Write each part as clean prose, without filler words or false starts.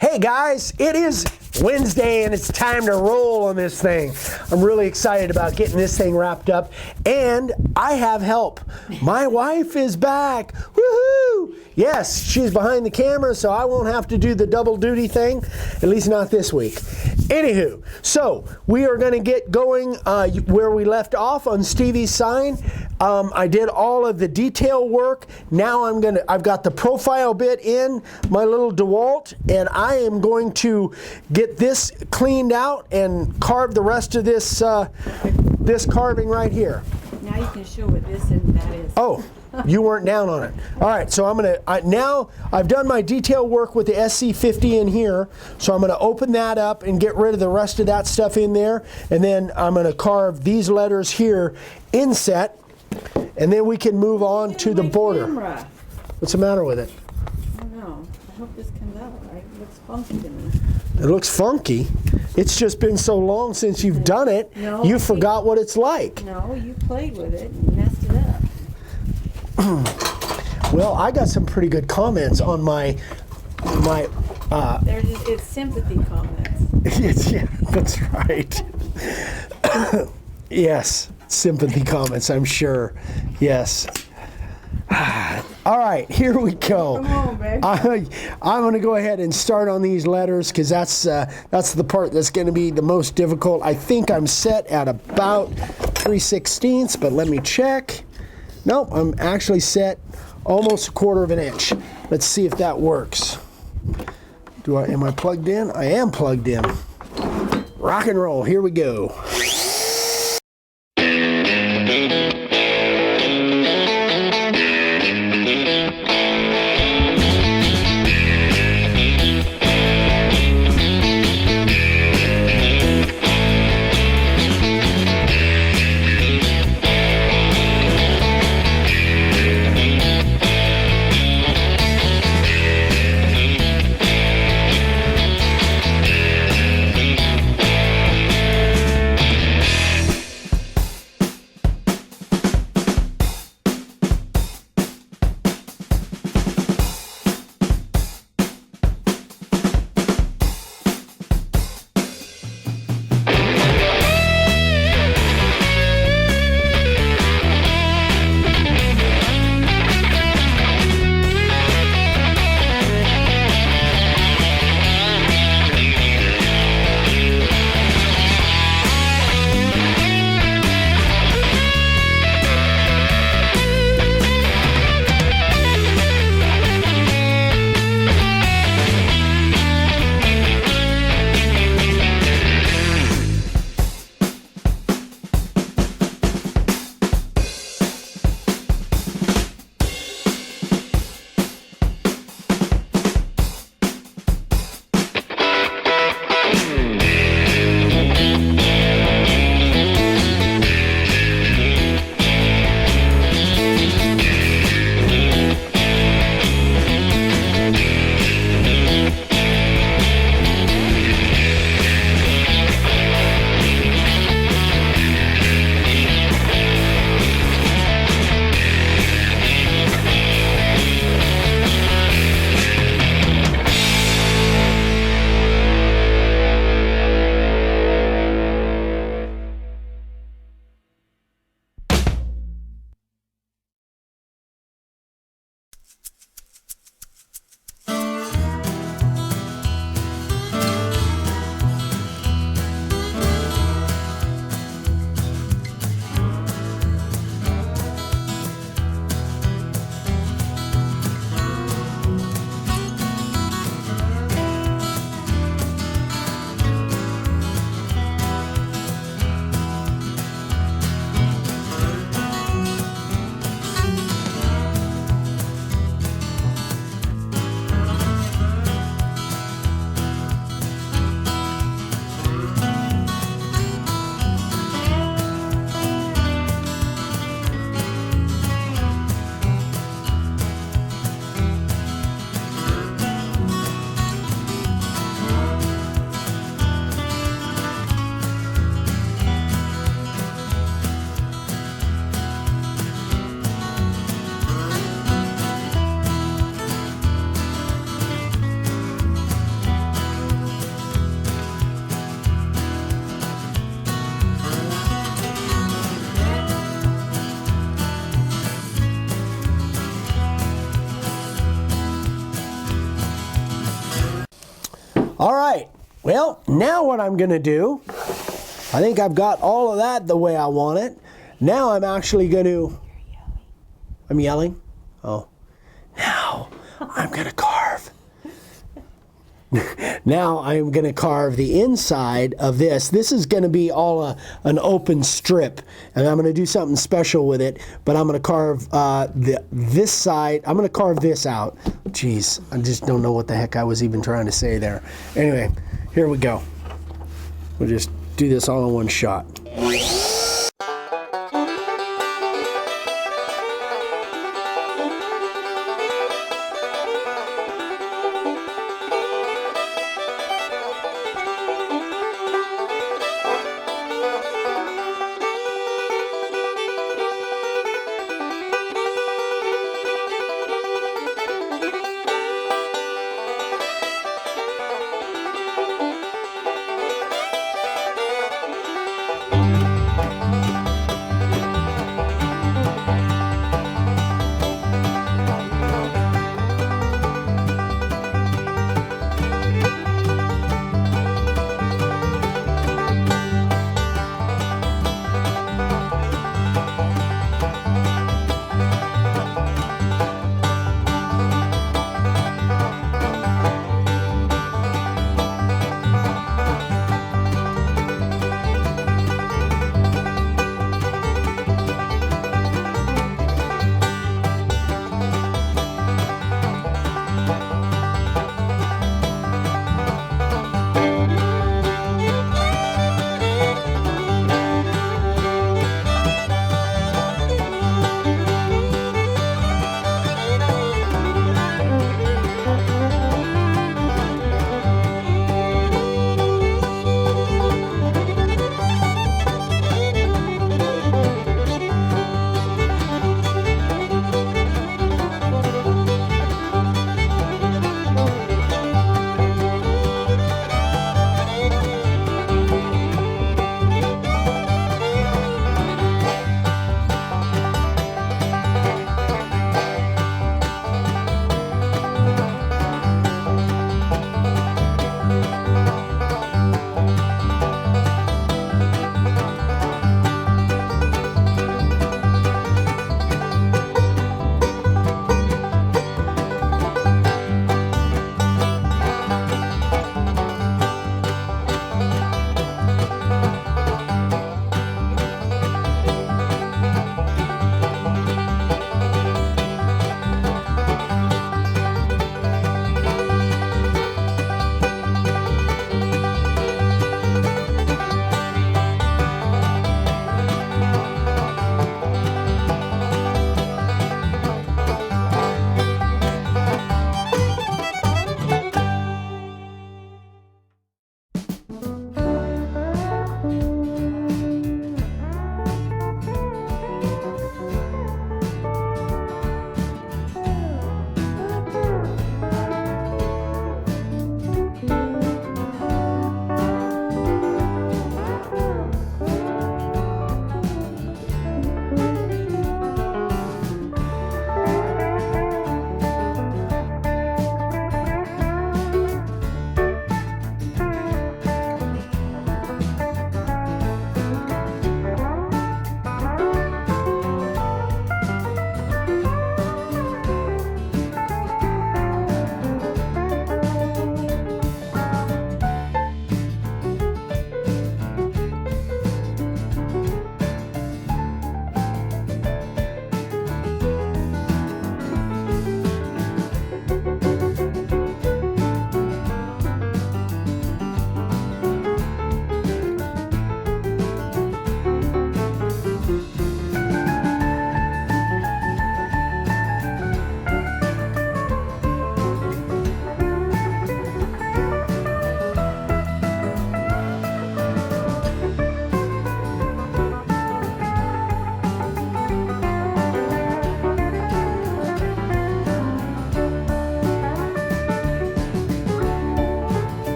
Hey guys, it is Wednesday and it's time to roll on this thing. I'm really excited about getting this thing wrapped up, and I have help. My wife is back. Woohoo! Yes, she's behind the camera, so I won't have to do the double duty thing, at least not this week. Anywho, so we are going to get going where we left off on Stevie's sign. I did all of the detail work. Now I've got the profile bit in my little DeWalt, and I am going to get this cleaned out and carve the rest of this this carving right here. Now you can show what this and that is. Oh, you weren't down on it. All right, so now I've done my detail work with the SC50 in here, so I'm going to open that up and get rid of the rest of that stuff in there, and then I'm going to carve these letters here inset, and then we can move on to the border. Camera. What's the matter with it? I don't know. I hope this comes out right. It looks funky to me. It looks funky. It's just been so long since you've done it, No, you forgot what it's like. No, you played with it and messed it up. Well, I got some pretty good comments on my It's sympathy comments. yeah, that's right. Yes, sympathy comments, I'm sure. Yes. All right, here we go. Come on, babe. I'm going to go ahead and start on these letters because that's the part that's going to be the most difficult. I think I'm set at about 3/16, but let me check. Nope, I'm actually set almost 1/4 of an inch. Let's see if that works. Am I plugged in? I am plugged in. Rock and roll, here we go. All right, well, now what I'm gonna do, I think I've got all of that the way I want it. Now I'm actually gonna, I'm yelling? Oh, now I'm gonna carve. Now I'm going to carve the inside of this. This is going to be all an open strip, and I'm going to do something special with it, but I'm going to carve this side. I'm going to carve this out. Jeez, I just don't know what the heck I was even trying to say there. Anyway, here we go. We'll just do this all in one shot.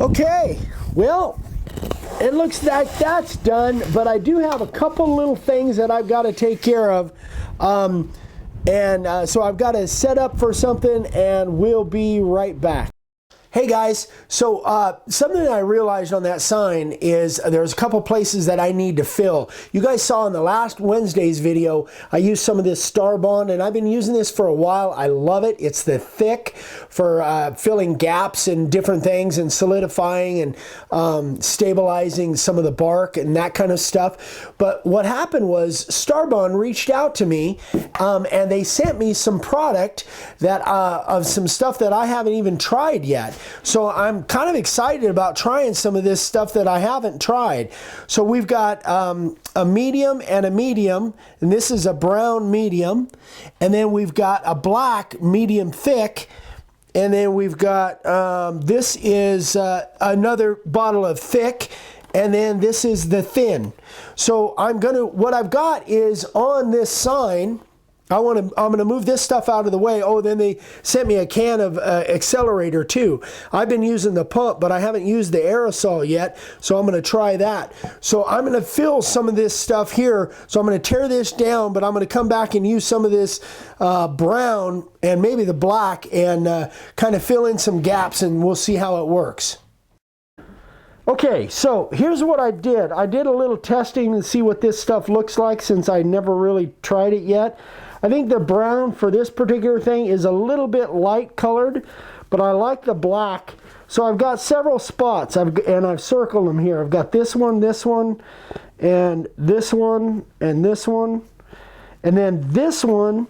Okay, well, it looks like that's done, but I do have a couple little things that I've got to take care of. So I've got to set up for something, and we'll be right back. Hey guys, so something that I realized on that sign is there's a couple places that I need to fill. You guys saw in the last Wednesday's video, I used some of this Starbond, and I've been using this for a while. I love it. It's the thick for filling gaps and different things and solidifying and stabilizing some of the bark and that kind of stuff. But what happened was Starbond reached out to me and they sent me some product that of some stuff that I haven't even tried yet. So I'm kind of excited about trying some of this stuff that I haven't tried. So we've got a medium and a medium, and this is a brown medium, and then we've got a black medium thick, and then we've got this is another bottle of thick, and then this is the thin. So what I've got is on this sign. I'm gonna move this stuff out of the way. Oh, then they sent me a can of accelerator too. I've been using the pump, but I haven't used the aerosol yet, so I'm gonna try that. So I'm gonna fill some of this stuff here. So I'm gonna tear this down, but I'm gonna come back and use some of this brown and maybe the black and kind of fill in some gaps, and we'll see how it works. Okay, so here's what I did. I did a little testing to see what this stuff looks like since I never really tried it yet. I think the brown for this particular thing is a little bit light colored, but I like the black. So I've got several spots, and I've circled them here. I've got this one, and this one, and this one. And then this one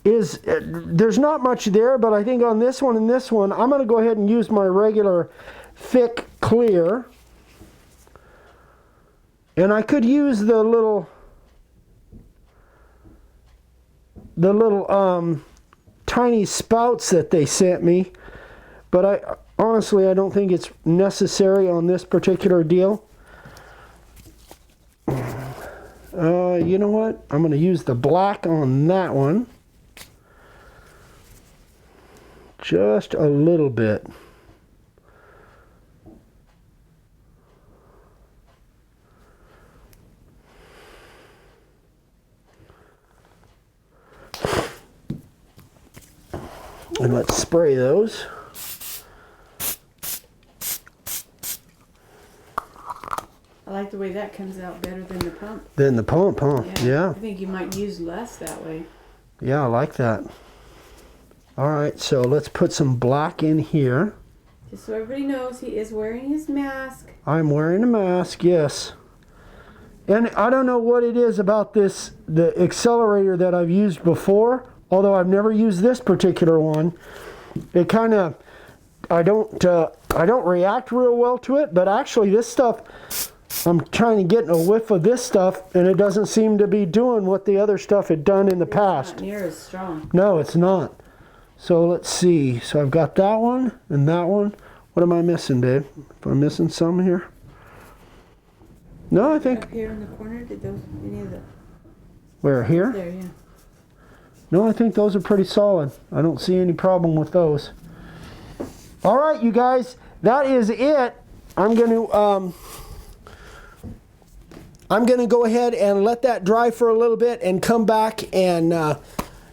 is, there's not much there, but I think on this one and this one, I'm going to go ahead and use my regular thick clear. And I could use the little tiny spouts that they sent me, but honestly I don't think it's necessary on this particular deal. You know what? I'm going to use the black on that one. Just a little bit. And let's spray those. I like the way that comes out better than the pump. Than the pump, huh? Yeah. I think you might use less that way. Yeah, I like that. All right, so let's put some black in here. Just so everybody knows, he is wearing his mask. I'm wearing a mask, yes. And I don't know what it is about the accelerator that I've used before, although I've never used this particular one. It kind of, I don't react real well to it, but actually this stuff, I'm trying to get a whiff of this stuff, and it doesn't seem to be doing what the other stuff had done in the past. Not near as strong. No, it's not. So let's see. So I've got that one and that one. What am I missing, babe? Am I missing some here? No, I think. Up here in the corner, did those, any of the... Where, here? There, yeah. No, I think those are pretty solid. I don't see any problem with those. All right, you guys, that is it. I'm going to go ahead and let that dry for a little bit and come back and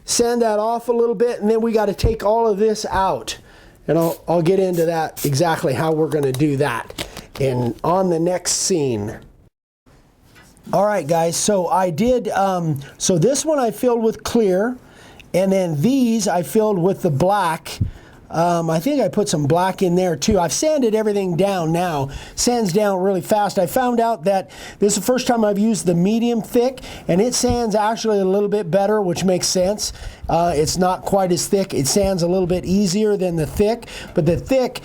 sand that off a little bit, and then we got to take all of this out. And I'll get into that, exactly how we're going to do that on the next scene. All right, guys, so I did, so this one I filled with clear, and then these I filled with the black. I think I put some black in there too. I've sanded everything down now. Sands down really fast. I found out that this is the first time I've used the medium thick, and it sands actually a little bit better, which makes sense. It's not quite as thick. It sands a little bit easier than the thick, but the thick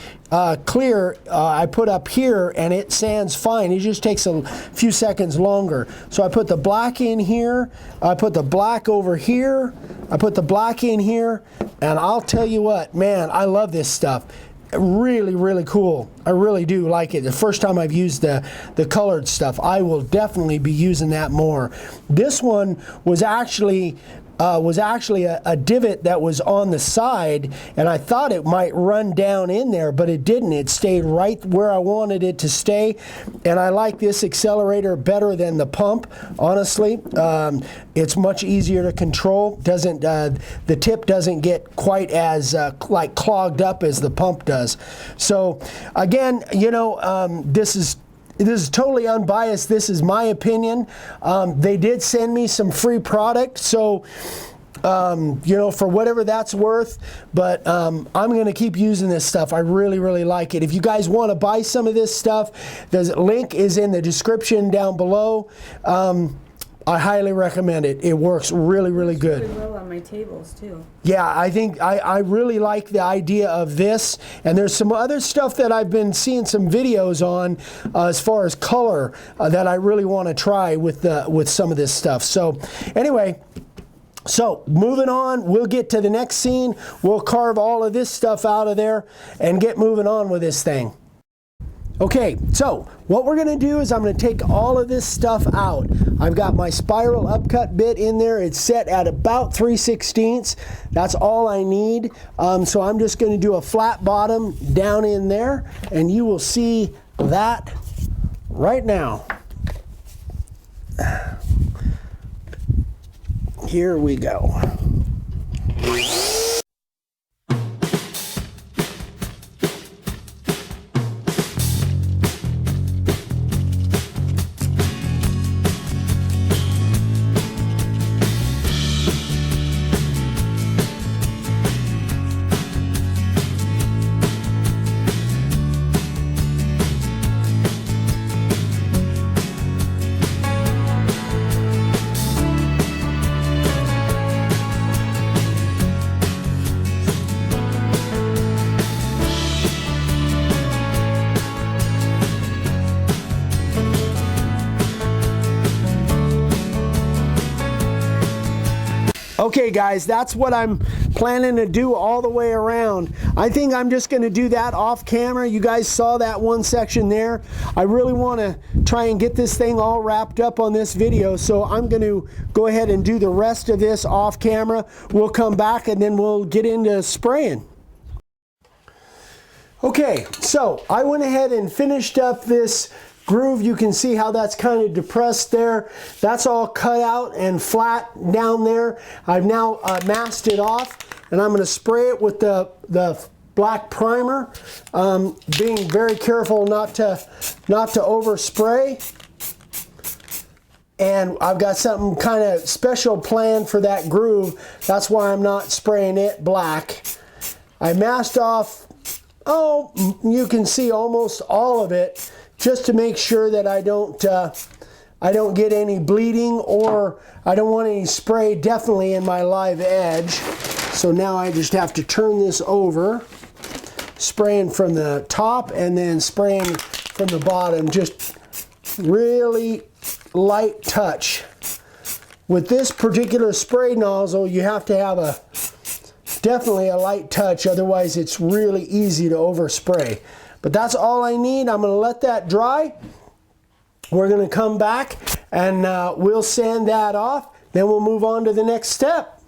clear I put up here, and it sands fine. It just takes a few seconds longer. So I put the black in here. I put the black over here. I put the black in here, and I'll tell you what, man, I love this stuff. Really, really cool. I really do like it. The first time I've used the colored stuff, I will definitely be using that more. This one was actually was actually a divot that was on the side, and I thought it might run down in there, but it didn't. It stayed right where I wanted it to stay, and I like this accelerator better than the pump, honestly. It's much easier to control. The tip doesn't get quite as like clogged up as the pump does. So again, you know, this is totally unbiased. This is my opinion. They did send me some free product, so you know, for whatever that's worth. But I'm going to keep using this stuff. I really, really like it. If you guys want to buy some of this stuff, the link is in the description down below. I highly recommend it. It works really, really good. Really well on my tables too. Yeah, I think I really like the idea of this, and there's some other stuff that I've been seeing some videos on as far as color that I really want to try with some of this stuff. So anyway, so moving on, we'll get to the next scene. We'll carve all of this stuff out of there and get moving on with this thing. Okay, so what we're going to do is I'm going to take all of this stuff out. I've got my spiral upcut bit in there. It's set at about 3/16. That's all I need. So I'm just going to do a flat bottom down in there, and you will see that right now. Here we go. Okay guys, that's what I'm planning to do all the way around. I think I'm just going to do that off camera. You guys saw that one section there. I really want to try and get this thing all wrapped up on this video, so I'm going to go ahead and do the rest of this off camera. We'll come back and then we'll get into spraying. Okay, so I went ahead and finished up this groove. You can see how that's kind of depressed there. That's all cut out and flat down there. I've now masked it off, and I'm going to spray it with the black primer, being very careful not to overspray. And I've got something kind of special planned for that groove. That's why I'm not spraying it black. I masked off, you can see almost all of it, just to make sure that I don't get any bleeding, or I don't want any spray definitely in my live edge. So now I just have to turn this over, spraying from the top and then spraying from the bottom, just really light touch. With this particular spray nozzle, you have to have definitely a light touch, otherwise it's really easy to overspray. But that's all I need. I'm going to let that dry. We're going to come back and we'll sand that off. Then we'll move on to the next step.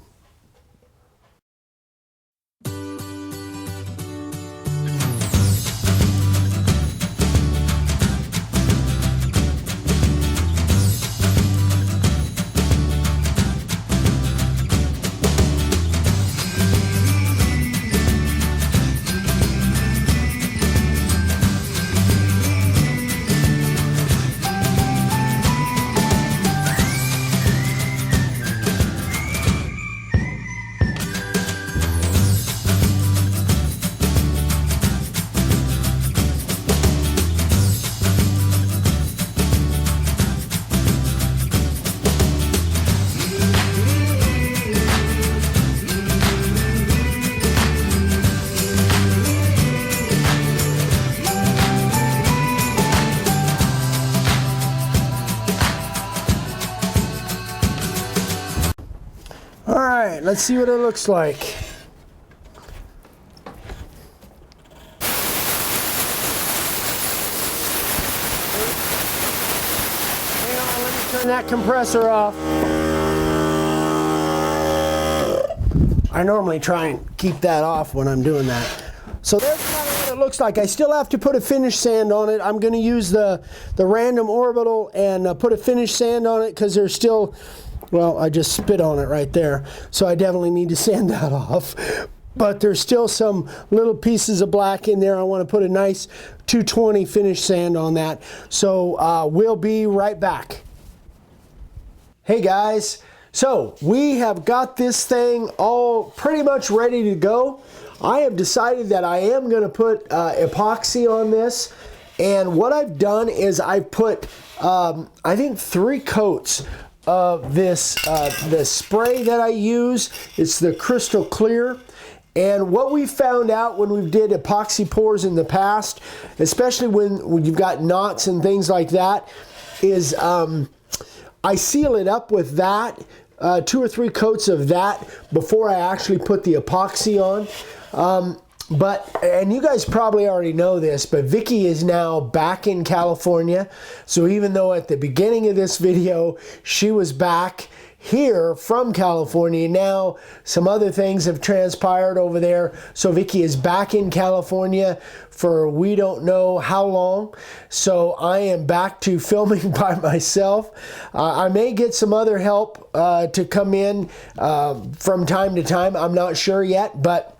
Alright, let's see what it looks like. Hang on, let me turn that compressor off. I normally try and keep that off when I'm doing that. So there's kind of what it looks like. I still have to put a finish sand on it. I'm going to use the random orbital and put a finish sand on it because there's still, well, I just spit on it right there. So I definitely need to sand that off. But there's still some little pieces of black in there. I want to put a nice 220 finish sand on that. So we'll be right back. Hey guys, so we have got this thing all pretty much ready to go. I have decided that I am going to put epoxy on this, and what I've done is I've put I think 3 coats of this the spray that I use. It's the crystal clear. And what we found out when we did epoxy pours in the past, especially when you've got knots and things like that, is I seal it up with that, 2 or 3 coats of that before I actually put the epoxy on. And you guys probably already know this, but Vicky is now back in California. So even though at the beginning of this video, she was back here from California, now some other things have transpired over there. So Vicky is back in California for we don't know how long. So I am back to filming by myself. I may get some other help to come in from time to time. I'm not sure yet, but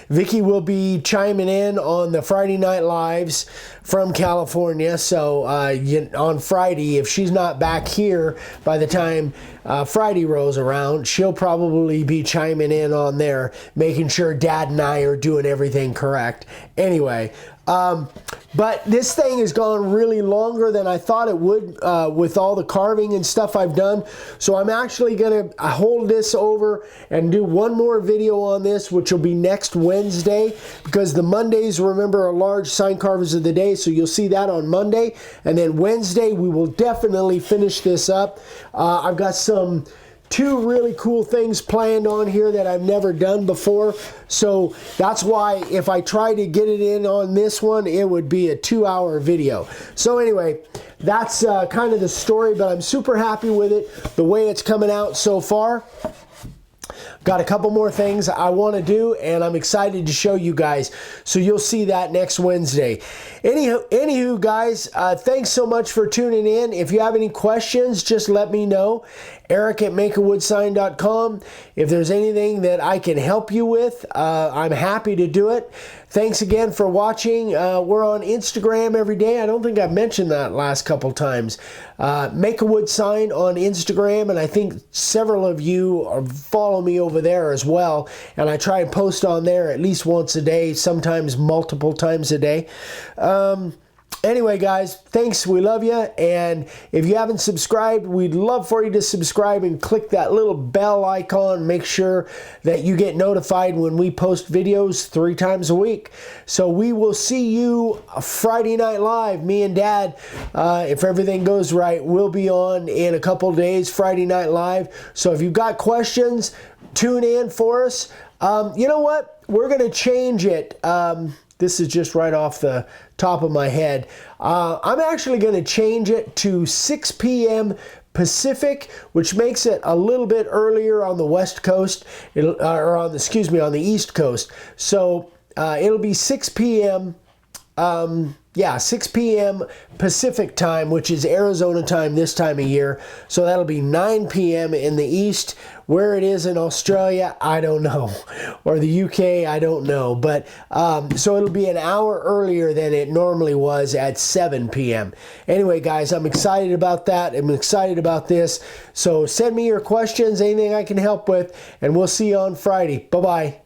Vicky will be chiming in on the Friday Night Lives from California. So on Friday, if she's not back here by the time Friday rolls around, she'll probably be chiming in on there, making sure Dad and I are doing everything correct. Anyway, but this thing has gone really longer than I thought it would with all the carving and stuff I've done. So I'm actually going to hold this over and do one more video on this, which will be next Wednesday, because the Mondays, remember, are large sign carvers of the day. So you'll see that on Monday. And then Wednesday, we will definitely finish this up. I've got 2 really cool things planned on here that I've never done before. So that's why if I try to get it in on this one, it would be a 2-hour video. So anyway, that's kind of the story, but I'm super happy with it, the way it's coming out so far. Got a couple more things I want to do, and I'm excited to show you guys. So you'll see that next Wednesday. Anywho, guys, thanks so much for tuning in. If you have any questions, just let me know. Eric@makeawoodsign.com. If there's anything that I can help you with, I'm happy to do it. Thanks again for watching. We're on Instagram every day. I don't think I've mentioned that last couple times. Make a Wood Sign on Instagram, and I think several of you follow me over there as well. And I try and post on there at least once a day, sometimes multiple times a day. Anyway, guys, thanks. We love you. And if you haven't subscribed, we'd love for you to subscribe and click that little bell icon. Make sure that you get notified when we post videos 3 times a week. So we will see you Friday Night Live. Me and Dad, if everything goes right, we'll be on in a couple days, Friday Night Live. So if you've got questions, tune in for us. You know what? We're going to change it. This is just right off the top of my head. I'm actually going to change it to 6 p.m. Pacific, which makes it a little bit earlier on the West Coast, or on the East Coast. So it'll be 6 p.m. 6 p.m. Pacific time, which is Arizona time this time of year. So that'll be 9 p.m. in the East. Where it is in Australia, I don't know. Or the UK, I don't know. But so it'll be an hour earlier than it normally was at 7 p.m. Anyway, guys, I'm excited about that. I'm excited about this. So send me your questions, anything I can help with, and we'll see you on Friday. Bye-bye.